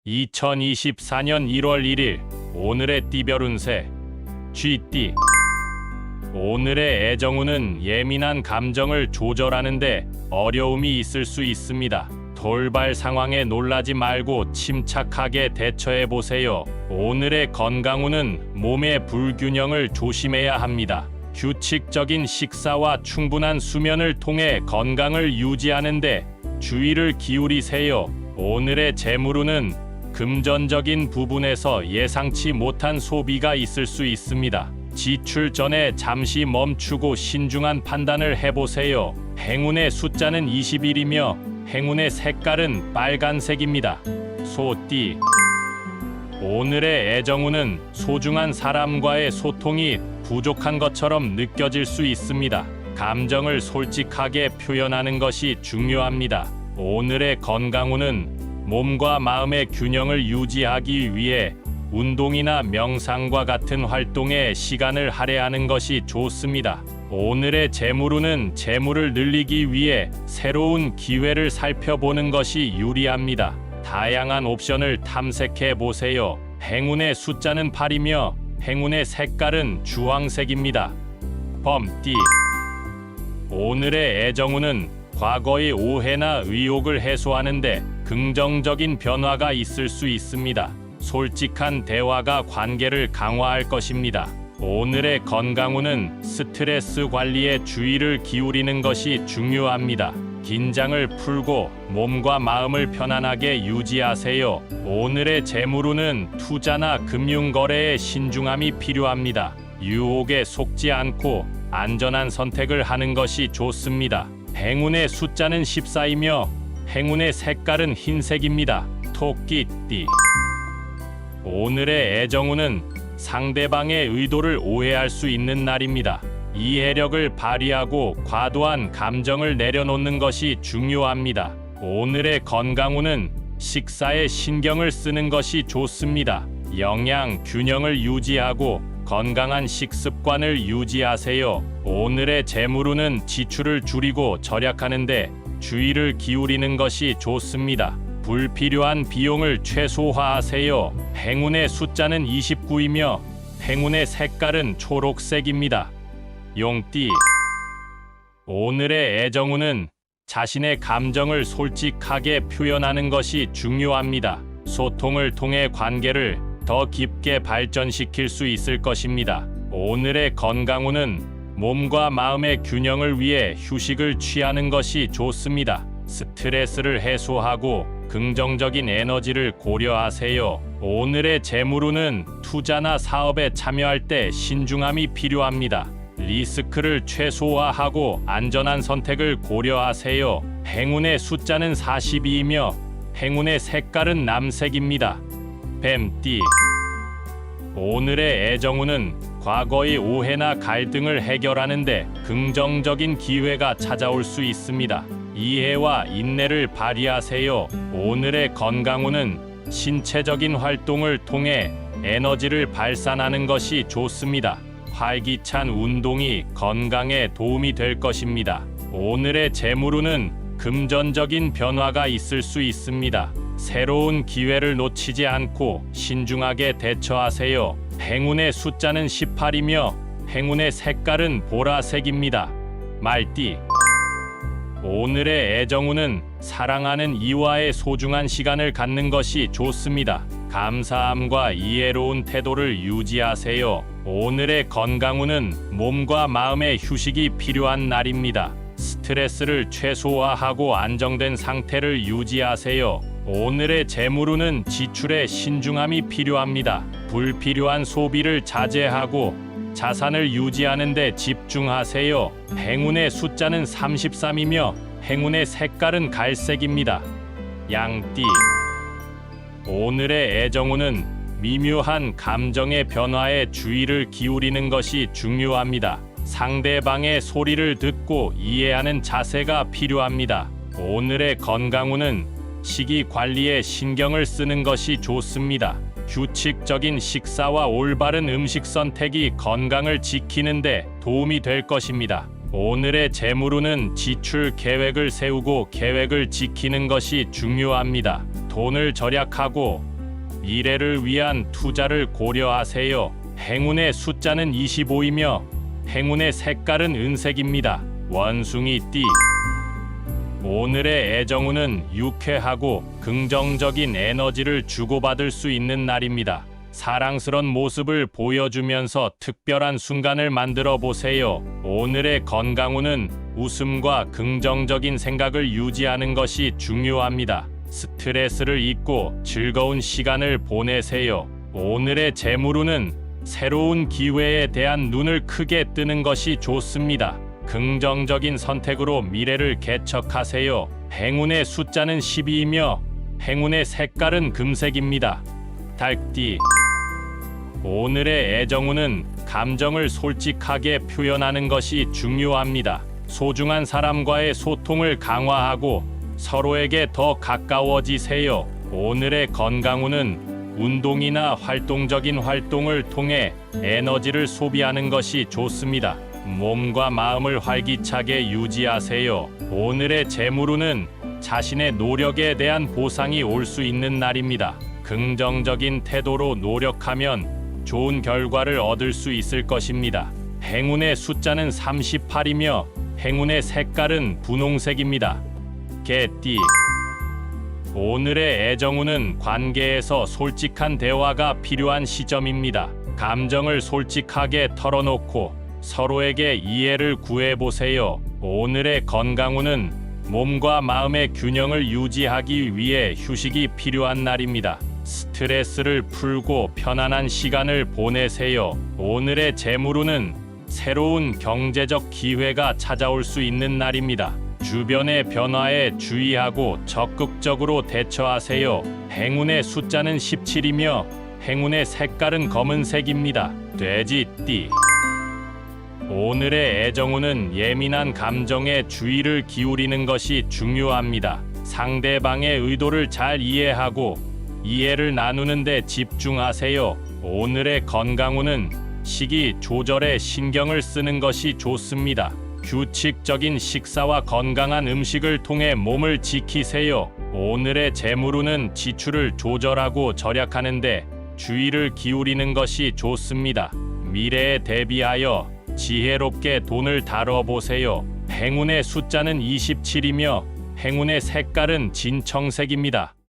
2024년 1월 1일 오늘의 띠별 운세 쥐띠. 오늘의 애정운은 예민한 감정을 조절하는데 어려움이 있을 수 있습니다. 돌발 상황에 놀라지 말고 침착하게 대처해 보세요. 오늘의 건강운은 몸의 불균형을 조심해야 합니다. 규칙적인 식사와 충분한 수면을 통해 건강을 유지하는데 주의를 기울이세요. 오늘의 재물운은 금전적인 부분에서 예상치 못한 소비가 있을 수 있습니다. 지출 전에 잠시 멈추고 신중한 판단을 해보세요. 행운의 숫자는 21이며 행운의 색깔은 빨간색입니다. 소띠. 오늘의 애정운은 소중한 사람과의 소통이 부족한 것처럼 느껴질 수 있습니다. 감정을 솔직하게 표현하는 것이 중요합니다. 오늘의 건강운은 몸과 마음의 균형을 유지하기 위해 운동이나 명상과 같은 활동에 시간을 할애하는 것이 좋습니다. 오늘의 재물운은 재물을 늘리기 위해 새로운 기회를 살펴보는 것이 유리합니다. 다양한 옵션을 탐색해 보세요. 행운의 숫자는 8이며 행운의 색깔은 주황색입니다. 범띠. 오늘의 애정운은 과거의 오해나 의혹을 해소하는데 긍정적인 변화가 있을 수 있습니다. 솔직한 대화가 관계를 강화할 것입니다. 오늘의 건강운은 스트레스 관리에 주의를 기울이는 것이 중요합니다. 긴장을 풀고 몸과 마음을 편안하게 유지하세요. 오늘의 재물운은 투자나 금융거래에 신중함이 필요합니다. 유혹에 속지 않고 안전한 선택을 하는 것이 좋습니다. 행운의 숫자는 14이며 행운의 색깔은 흰색입니다. 토끼띠. 오늘의 애정운은 상대방의 의도를 오해할 수 있는 날입니다. 이해력을 발휘하고 과도한 감정을 내려놓는 것이 중요합니다. 오늘의 건강운은 식사에 신경을 쓰는 것이 좋습니다. 영양 균형을 유지하고 건강한 식습관을 유지하세요. 오늘의 재물운은 지출을 줄이고 절약하는데 주의를 기울이는 것이 좋습니다. 불필요한 비용을 최소화하세요. 행운의 숫자는 29이며 행운의 색깔은 초록색입니다. 용띠. 오늘의 애정운은 자신의 감정을 솔직하게 표현하는 것이 중요합니다. 소통을 통해 관계를 더 깊게 발전시킬 수 있을 것입니다. 오늘의 건강운은 몸과 마음의 균형을 위해 휴식을 취하는 것이 좋습니다. 스트레스를 해소하고 긍정적인 에너지를 고려하세요. 오늘의 재물운은 투자나 사업에 참여할 때 신중함이 필요합니다. 리스크를 최소화하고 안전한 선택을 고려하세요. 행운의 숫자는 42이며 행운의 색깔은 남색입니다. 뱀띠. 오늘의 애정운은 과거의 오해나 갈등을 해결하는데 긍정적인 기회가 찾아올 수 있습니다. 이해와 인내를 발휘하세요. 오늘의 건강운은 신체적인 활동을 통해 에너지를 발산하는 것이 좋습니다. 활기찬 운동이 건강에 도움이 될 것입니다. 오늘의 재물운은 금전적인 변화가 있을 수 있습니다. 새로운 기회를 놓치지 않고 신중하게 대처하세요. 행운의 숫자는 18이며 행운의 색깔은 보라색입니다. 말띠. 오늘의 애정운은 사랑하는 이와의 소중한 시간을 갖는 것이 좋습니다. 감사함과 이해로운 태도를 유지하세요. 오늘의 건강운은 몸과 마음의 휴식이 필요한 날입니다. 스트레스를 최소화하고 안정된 상태를 유지하세요. 오늘의 재물운은 지출에 신중함이 필요합니다. 불필요한 소비를 자제하고 자산을 유지하는 데 집중하세요. 행운의 숫자는 33이며 행운의 색깔은 갈색입니다. 양띠. 오늘의 애정운은 미묘한 감정의 변화에 주의를 기울이는 것이 중요합니다. 상대방의 소리를 듣고 이해하는 자세가 필요합니다. 오늘의 건강운은 식이 관리에 신경을 쓰는 것이 좋습니다. 규칙적인 식사와 올바른 음식 선택이 건강을 지키는데 도움이 될 것입니다. 오늘의 재물운은 지출 계획을 세우고 계획을 지키는 것이 중요합니다. 돈을 절약하고 미래를 위한 투자를 고려하세요. 행운의 숫자는 25이며 행운의 색깔은 은색입니다. 원숭이 띠. 오늘의 애정운은 유쾌하고 긍정적인 에너지를 주고받을 수 있는 날입니다. 사랑스런 모습을 보여주면서 특별한 순간을 만들어 보세요. 오늘의 건강운은 웃음과 긍정적인 생각을 유지하는 것이 중요합니다. 스트레스를 잊고 즐거운 시간을 보내세요. 오늘의 재물운은 새로운 기회에 대한 눈을 크게 뜨는 것이 좋습니다. 긍정적인 선택으로 미래를 개척하세요. 행운의 숫자는 12이며 행운의 색깔은 금색입니다. 닭띠. 오늘의 애정운은 감정을 솔직하게 표현하는 것이 중요합니다. 소중한 사람과의 소통을 강화하고 서로에게 더 가까워지세요. 오늘의 건강운은 운동이나 활동적인 활동을 통해 에너지를 소비하는 것이 좋습니다. 몸과 마음을 활기차게 유지하세요. 오늘의 재물운은 자신의 노력에 대한 보상이 올 수 있는 날입니다. 긍정적인 태도로 노력하면 좋은 결과를 얻을 수 있을 것입니다. 행운의 숫자는 38이며 행운의 색깔은 분홍색입니다. 개띠. 오늘의 애정운은 관계에서 솔직한 대화가 필요한 시점입니다. 감정을 솔직하게 털어놓고 서로에게 이해를 구해보세요. 오늘의 건강운은 몸과 마음의 균형을 유지하기 위해 휴식이 필요한 날입니다. 스트레스를 풀고 편안한 시간을 보내세요. 오늘의 재물운은 새로운 경제적 기회가 찾아올 수 있는 날입니다. 주변의 변화에 주의하고 적극적으로 대처하세요. 행운의 숫자는 17이며 행운의 색깔은 검은색입니다. 돼지띠. 오늘의 애정운은 예민한 감정에 주의를 기울이는 것이 중요합니다. 상대방의 의도를 잘 이해하고 이해를 나누는 데 집중하세요. 오늘의 건강운은 식이 조절에 신경을 쓰는 것이 좋습니다. 규칙적인 식사와 건강한 음식을 통해 몸을 지키세요. 오늘의 재물운은 지출을 조절하고 절약하는데 주의를 기울이는 것이 좋습니다. 미래에 대비하여 지혜롭게 돈을 다뤄보세요. 행운의 숫자는 27이며 행운의 색깔은 진청색입니다.